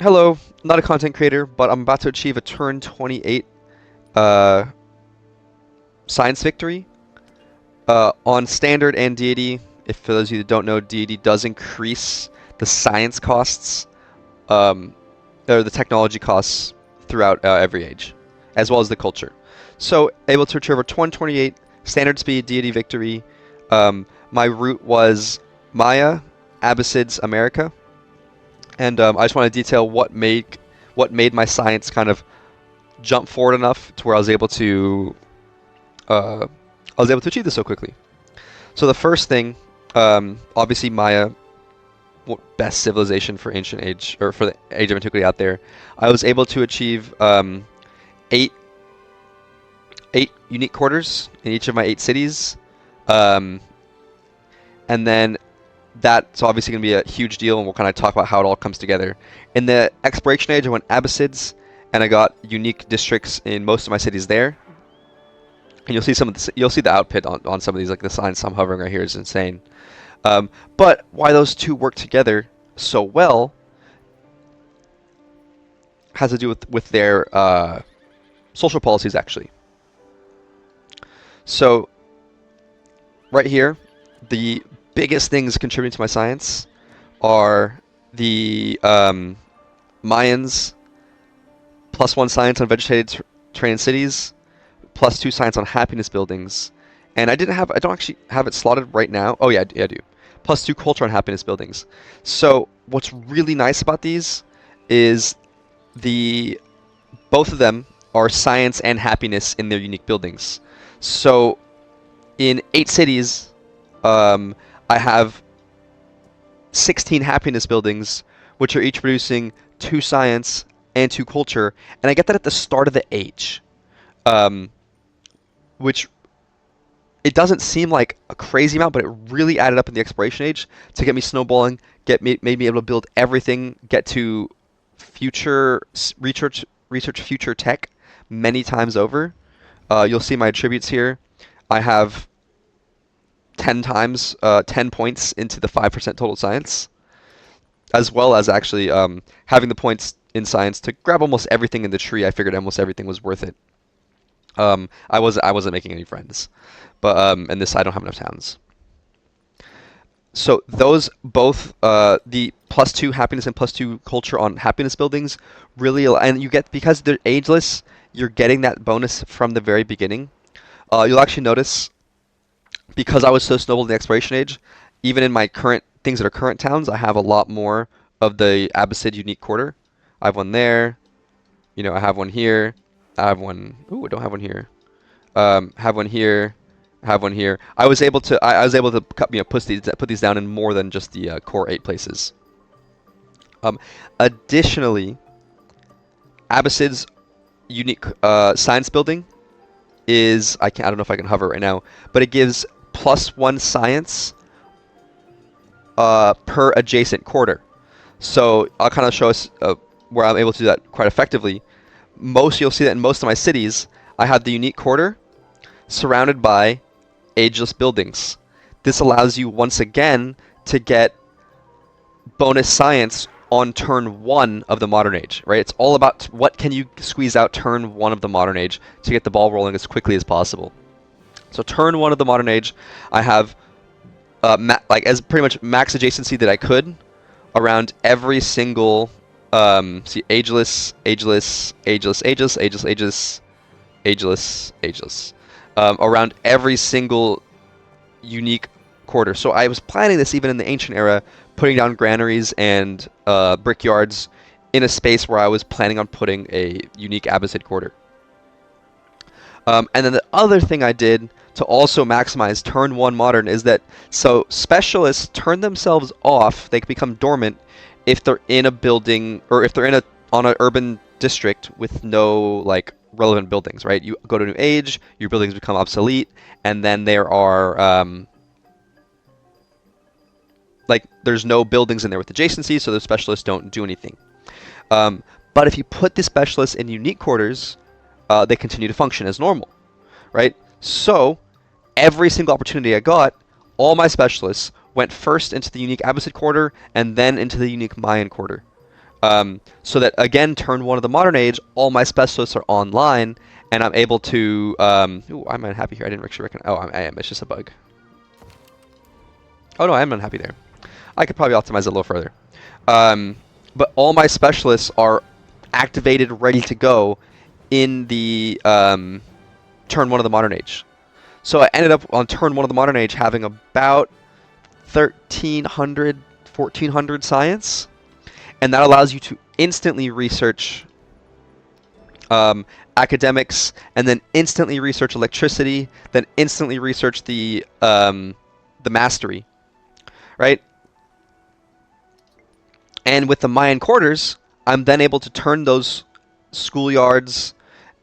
Hello, not a content creator, but I'm about to achieve a turn 28 uh, science victory on standard and deity. If for those of you that don't know, deity does increase the science costs, um, or the technology costs throughout every age, as well as the culture. So able to achieve a 128 standard speed deity victory. My route was Maya, Abbasids, America, and I just want to detail what made my science kind of jump forward enough to where uh, I was able to achieve this so quickly. So the first thing, obviously Maya, best civilization for ancient age or for the age of antiquity out there. I was able to achieve eight eight unique quarters in each of my 8 cities, um, and then that's obviously going to be a huge deal, and we'll kind of talk about how it all comes together. In the exploration age, I went Abbasids, and I got unique districts in most of my cities there. And you'll see the output on some of these, like the signs I'm hovering right here is insane. But why those two work together so well has to do with their social policies actually. So right here, the biggest things contributing to my science are the Mayans +1 science on vegetated terrain cities, +2 science on happiness buildings, and I don't actually have it slotted right now. Oh yeah, I do. +2 culture on happiness buildings. So what's really nice about these is the both of them are science and happiness in their unique buildings. So in 8 cities, um, I have 16 happiness buildings, which are each producing 2 science and 2 culture, and I get that at the start of the age, um, which it doesn't seem like a crazy amount, but it really added up in the exploration age to get me snowballing, made me able to build everything, get to future research future tech many times over. You'll see my attributes here. I have 10 times 10 points into the 5% total science, as well as actually having the points in science to grab almost everything in the tree. I figured almost everything was worth it. I wasn't making any friends, but and this I don't have enough towns. So those both the +2 happiness and +2 culture on happiness buildings really, and you get because they're ageless, you're getting that bonus from the very beginning. You'll actually notice because I was so snowballed in the exploration age, even in my current things that are current towns, I have a lot more of the Abbasid unique quarter. I have one there. I have one here. I have one. Ooh, I don't have one here. Have one here. Have one here. I was able to put these down in more than just the core 8 places. Um, Additionally, Abbasid's unique science building is I don't know if I can hover right now, but it gives +1 science per adjacent quarter. So I'll kind of show us where I'm able to do that quite effectively. You'll see that in most of my cities, I have the unique quarter surrounded by ageless buildings. This allows you once again to get bonus science on turn 1 of the modern age, right? It's all about what can you squeeze out turn 1 of the modern age to get the ball rolling as quickly as possible. So turn 1 of the modern age, I have as pretty much max adjacency that I could around every single ageless, around every single unique quarter. So I was planning this even in the ancient era, putting down granaries and brickyards in a space where I was planning on putting a unique Abbasid quarter. And then the other thing I did to also maximize turn 1 modern is that so specialists turn themselves off, they become dormant if they're in a building or if they're on an urban district with no like relevant buildings, right? You go to a new age, your buildings become obsolete, and then there are there's no buildings in there with adjacency, so the specialists don't do anything. But if you put the specialists in unique quarters, they continue to function as normal, right? So every single opportunity I got, all my specialists went first into the unique Abbasid quarter and then into the unique Mayan quarter. So that again, turn one of the modern age, all my specialists are online, and I'm able to. Ooh, I'm unhappy here. I didn't actually recognize. Oh, I am. It's just a bug. Oh no, I am unhappy there. I could probably optimize it a little further. Um, but all my specialists are activated, ready to go in the turn one of the modern age. So I ended up on turn one of the modern age having about 1,300, 1,400 science, and that allows you to instantly research academics, and then instantly research electricity, then instantly research the mastery, right? And with the Mayan quarters, I'm then able to turn those schoolyards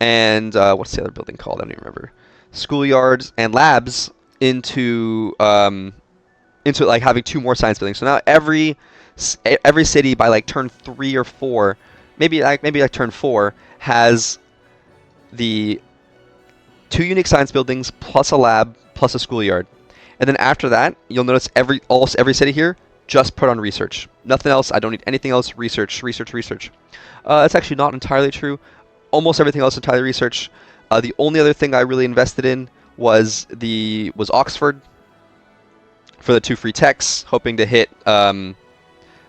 and what's the other building called? I don't even remember. Schoolyards and labs into like having two more science buildings. So now every city by like turn 3 or 4, maybe like turn 4 has the 2 unique science buildings plus a lab plus a schoolyard. And then after that, you'll notice almost every city here just put on research. Nothing else. I don't need anything else. Research, research, research. That's actually not entirely true. Almost everything else entirely research. The only other thing I really invested in was Oxford for the 2 free techs, hoping to hit a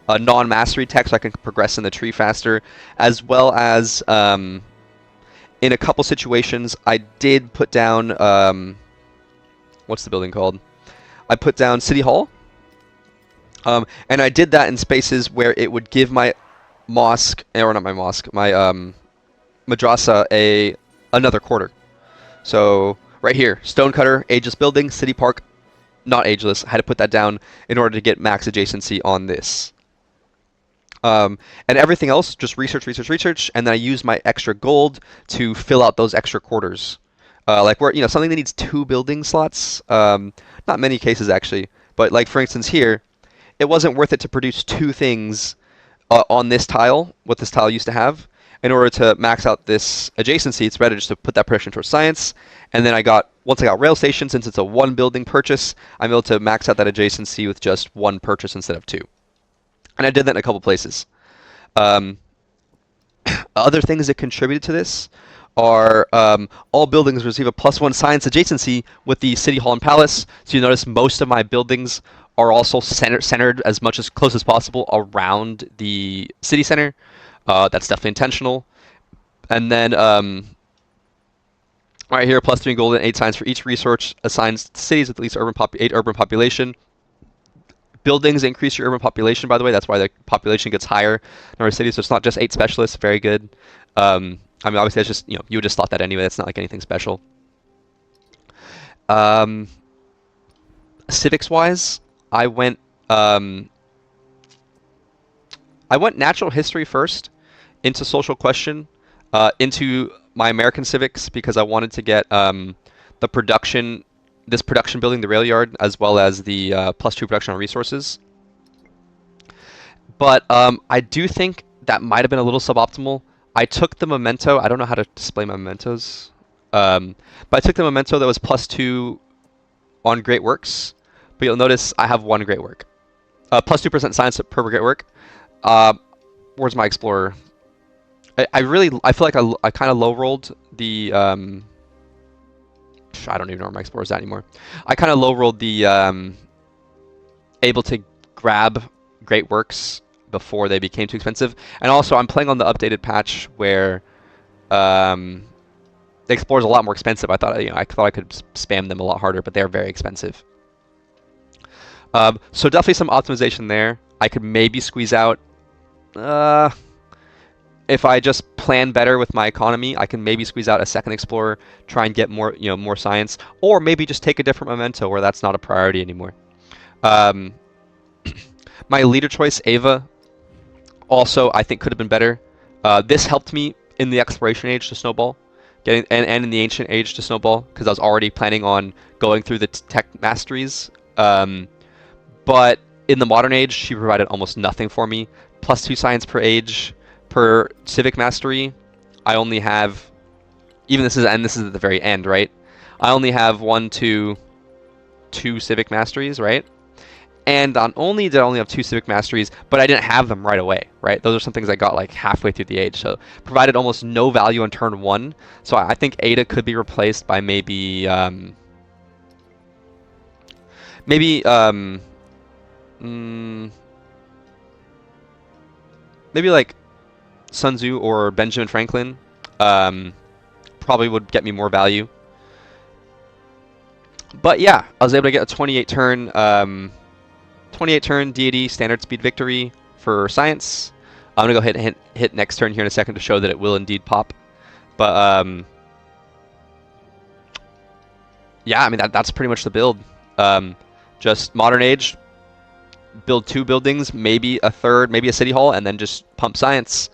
non-mastery tech so I can progress in the tree faster, as well as in a couple situations I did put down what's the building called? I put down City Hall. And I did that in spaces where it would give my mosque, or not my mosque, my madrasa another quarter. So right here, Stonecutter, ageless building, City Park, not ageless. I had to put that down in order to get max adjacency on this. And everything else, just research, research, research, and then I use my extra gold to fill out those extra quarters. Like where something that needs 2 building slots. Not many cases actually, but like for instance here, it wasn't worth it to produce 2 things on this tile, what this tile used to have, in order to max out this adjacency. It's better just to put that pressure towards science. And then once I got rail station, since it's a 1 building purchase, I'm able to max out that adjacency with just 1 purchase instead of 2. And I did that in a couple places. Other things that contributed to this are all buildings receive a +1 science adjacency with the City Hall and Palace. So you notice most of my buildings are also centered as much as close as possible around the city center. That's definitely intentional. And then right here, +3 gold and 8 science for each resource assigns cities with at least 8 urban population. Buildings increase your urban population, by the way. That's why the population gets higher in our cities. So it's not just 8 specialists. Very good. I mean, obviously, that's just, you would just thought that anyway. That's not like anything special. Civics-wise, I went natural history first, into social question, into my American civics because I wanted to get this production building, the rail yard, as well as the +2 production on resources. But I do think that might have been a little suboptimal. I took the memento. I don't know how to display my mementos. But I took the memento that was +2 on great works. But you'll notice I have 1 great work. +2% science per great work. Where's my explorer? I feel like I kind of low rolled the I don't even know where my explorer is at anymore. I kind of low rolled the able to grab great works before they became too expensive. And also I'm playing on the updated patch where the explorer's a lot more expensive. I thought I could spam them a lot harder, but they're very expensive. So definitely some optimization there. I could maybe squeeze out if I just plan better with my economy, I can maybe squeeze out a second explorer, try and get more, more science, or maybe just take a different memento where that's not a priority anymore. My leader choice, Ava, also I think could have been better. This helped me in the exploration age to snowball, and in the ancient age to snowball because I was already planning on going through the tech masteries. But in the modern age, she provided almost nothing for me. +2 science per age. Per civic mastery, I only have, this is at the very end, right? I only have 2 civic masteries, right? And not only did I only have 2 civic masteries, but I didn't have them right away, right? Those are some things I got like halfway through the age, so provided almost no value on turn 1. So I think Ada could be replaced by maybe maybe maybe like Sun Tzu or Benjamin Franklin. Probably would get me more value. But yeah, I was able to get a 28 turn 28 turn Deity standard speed victory for science. I'm gonna go hit next turn here in a second to show that it will indeed pop. But yeah, I mean that's pretty much the build. Just modern age, build 2 buildings, maybe a third, maybe a city hall, and then just pump science,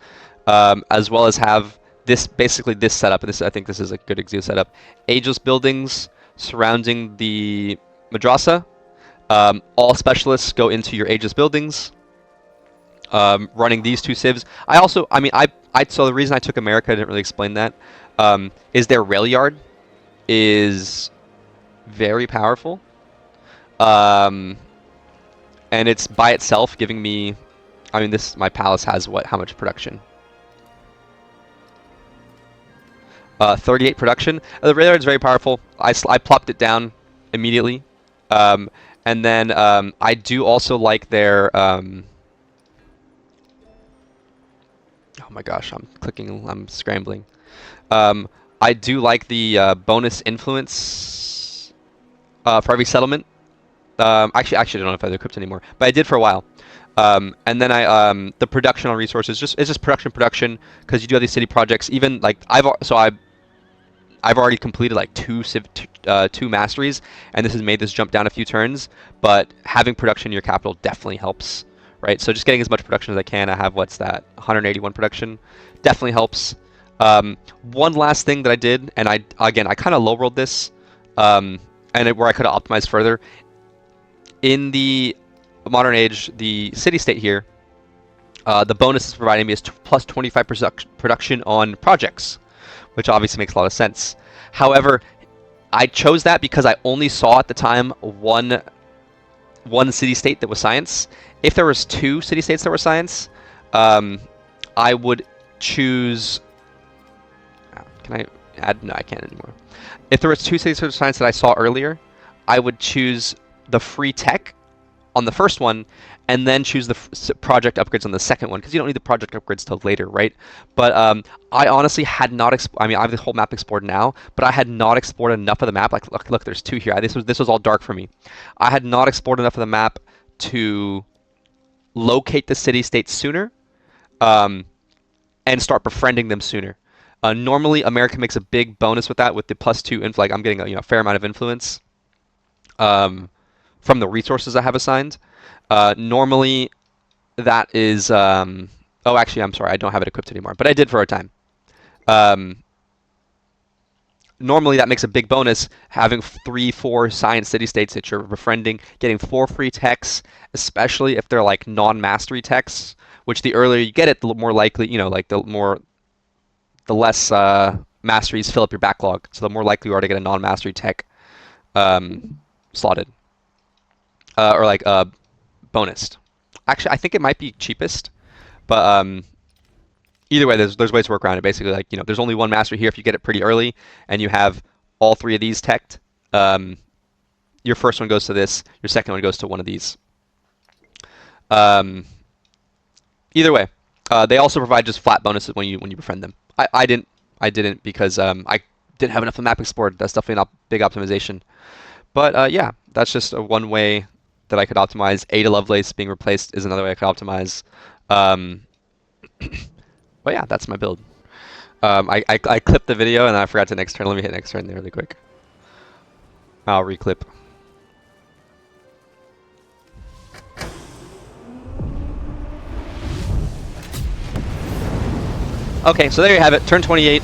as well as have this basically this setup. And this I think this is a good Exeo setup. Ageless buildings surrounding the madrasa. All specialists go into your Aegis buildings, running these 2 civs. So the reason I took America, I didn't really explain that, is their rail yard is very powerful. And it's by itself giving me, my palace has how much production? 38 production. The rail yard is very powerful. I plopped it down immediately. And then I do also like their oh my gosh, I'm scrambling. I do like the bonus influence for every settlement. Actually, I don't know if I equipped anymore, but I did for a while. And then the production on resources it's just production because you do have these city projects. Even like I've already completed like 2 masteries, and this has made this jump down a few turns, but having production in your capital definitely helps, right? So just getting as much production as I can. I have, what's that, 181 production. Definitely helps. One last thing that I did, and I kind of low-rolled this, where I could have optimized further. In the modern age, the city-state here, the bonus is providing me is plus 25% production on projects, which obviously makes a lot of sense. However, I chose that because I only saw at the time one city-state that was science. If there was 2 city-states that were science, I would choose... Can I add? No, I can't anymore. If there was 2 city-states that were science that I saw earlier, I would choose the free tech on the first one, and then choose the project upgrades on the second one, because you don't need the project upgrades till later, right? But I honestly had not I have the whole map explored now, but I had not explored enough of the map. Like, look, there's 2 here. This was all dark for me. I had not explored enough of the map to locate the city-states sooner, and start befriending them sooner. Normally, America makes a big bonus with that, with the +2 like I'm getting a fair amount of influence from the resources I have assigned. Normally, that is... oh, actually, I'm sorry. I don't have it equipped anymore, but I did for a time. Normally, that makes a big bonus, having 3-4 science city-states that you're befriending, getting 4 free techs, especially if they're like non-mastery techs, which the earlier you get it, the more likely, like the less masteries fill up your backlog. So the more likely you are to get a non-mastery tech slotted. Or like bonused. Actually, I think it might be cheapest, but either way, there's ways to work around it. Basically, like there's only 1 mastery here if you get it pretty early, and you have all 3 of these teched. Your first one goes to this. Your second one goes to one of these. Either way, they also provide just flat bonuses when you befriend them. I didn't because I didn't have enough of the map explored. That's definitely not big optimization. But yeah, that's just one way that I could optimize. Ada Lovelace being replaced is another way I could optimize. But yeah, that's my build. I clipped the video and I forgot to next turn. Let me hit next turn there really quick. I'll reclip. Okay, so there you have it. Turn 28.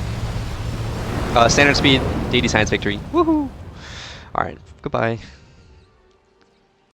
Standard speed, Deity Science victory. Woohoo! Alright, goodbye.